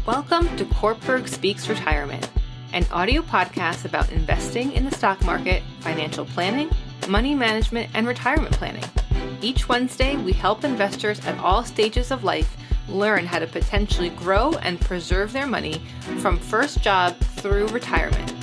Welcome to Cortburg Speaks Retirement, an audio podcast about investing in the stock market, financial planning, money management, and retirement planning. Each Wednesday, we help investors at all stages of life learn how to potentially grow and preserve their money from first job through retirement.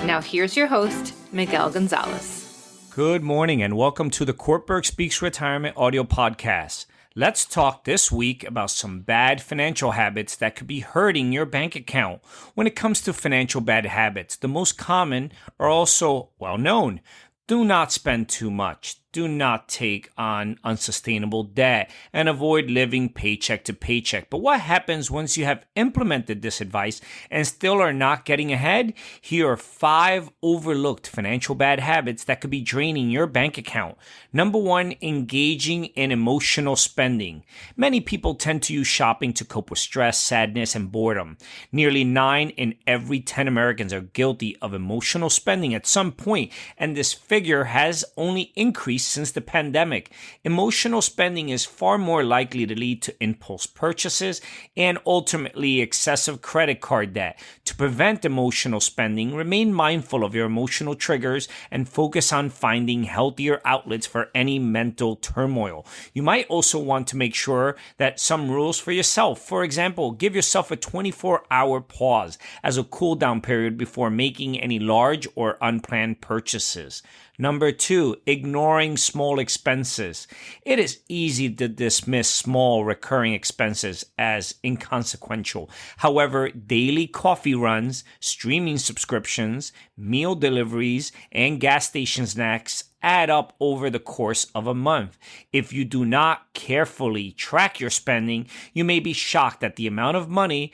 Now here's your host, Miguel Gonzalez. Good morning and welcome to the Cortburg Speaks Retirement audio podcast. Let's talk this week about some bad financial habits that could be hurting your bank account. When it comes to financial bad habits, the most common are also well known. Do not spend too much. Do not take on unsustainable debt and avoid living paycheck to paycheck. But what happens once you have implemented this advice and still are not getting ahead? Here are 5 overlooked financial bad habits that could be draining your bank account. Number 1, engaging in emotional spending. Many people tend to use shopping to cope with stress, sadness, and boredom. Nearly 9 in every 10 Americans are guilty of emotional spending at some point, and this figure has only increased since the pandemic. Emotional spending is far more likely to lead to impulse purchases and ultimately excessive credit card debt. To prevent emotional spending, remain mindful of your emotional triggers and focus on finding healthier outlets for any mental turmoil. You might also want to make sure that some rules for yourself. For example, give yourself a 24-hour pause as a cool down period before making any large or unplanned purchases. Number 2, ignoring small expenses. It is easy to dismiss small recurring expenses as inconsequential. However, daily coffee runs, streaming subscriptions, meal deliveries, and gas station snacks add up over the course of a month. If you do not carefully track your spending, you may be shocked at the amount of money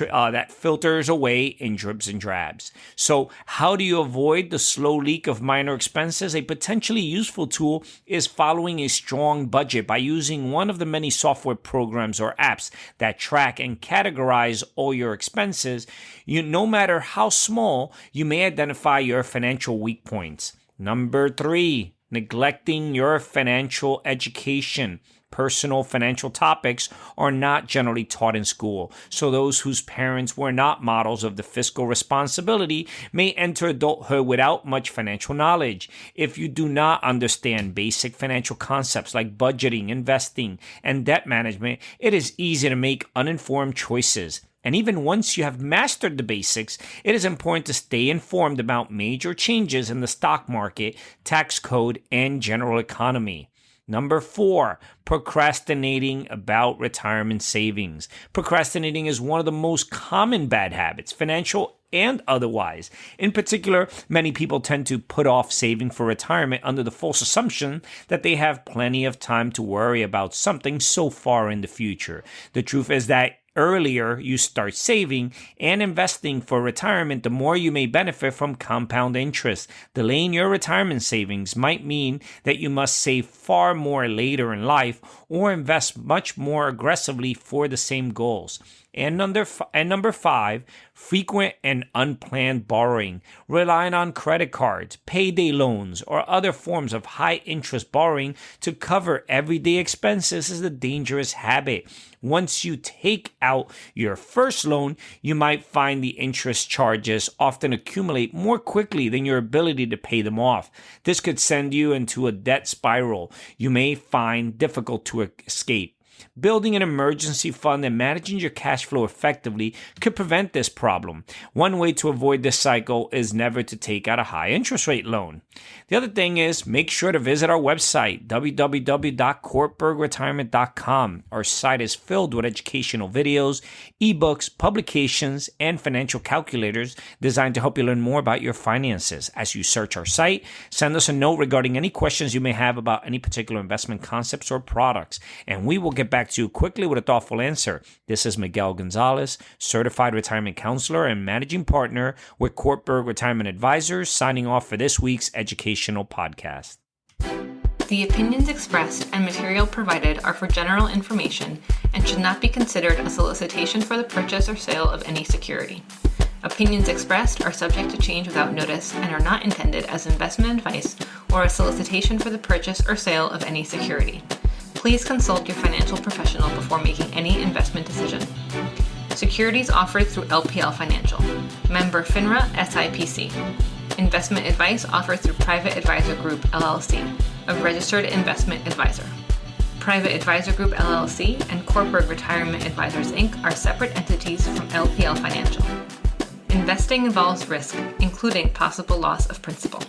that filters away in dribs and drabs. So how do you avoid the slow leak of minor expenses? A potentially useful tool is following a strong budget by using one of the many software programs or apps that track and categorize all your expenses. No matter how small, you may identify your financial weak points. Number 3, neglecting your financial education. Personal financial topics are not generally taught in school, so those whose parents were not models of the fiscal responsibility may enter adulthood without much financial knowledge. If you do not understand basic financial concepts like budgeting, investing, and debt management, it is easy to make uninformed choices. And even once you have mastered the basics, it is important to stay informed about major changes in the stock market, tax code, and general economy. Number 4, procrastinating about retirement savings. Procrastinating is one of the most common bad habits, financial and otherwise. In particular, many people tend to put off saving for retirement under the false assumption that they have plenty of time to worry about something so far in the future. The truth is that earlier you start saving and investing for retirement, the more you may benefit from compound interest. Delaying your retirement savings might mean that you must save far more later in life or invest much more aggressively for the same goals. And number 5, frequent and unplanned borrowing. Relying on credit cards, payday loans, or other forms of high-interest borrowing to cover everyday expenses is a dangerous habit. Once you take out your first loan, you might find the interest charges often accumulate more quickly than your ability to pay them off. This could send you into a debt spiral you may find difficult to escape. Building an emergency fund and managing your cash flow effectively could prevent this problem. One way to avoid this cycle is never to take out a high interest rate loan. The other thing is make sure to visit our website, www.cortburgretirement.com. Our site is filled with educational videos, ebooks, publications, and financial calculators designed to help you learn more about your finances. As you search our site, send us a note regarding any questions you may have about any particular investment concepts or products, and we will get back to you quickly with a thoughtful answer. This is Miguel Gonzalez, certified retirement counselor and managing partner with Cortburg Retirement Advisors, signing off for this week's educational podcast. The opinions expressed and material provided are for general information and should not be considered a solicitation for the purchase or sale of any security. Opinions expressed are subject to change without notice and are not intended as investment advice or a solicitation for the purchase or sale of any security. Please consult your financial professional before making any investment decision. Securities offered through LPL Financial. Member FINRA SIPC. Investment advice offered through Private Advisor Group, LLC, a registered investment advisor. Private Advisor Group, LLC, and Cortburg Retirement Advisors, Inc. are separate entities from LPL Financial. Investing involves risk, including possible loss of principal.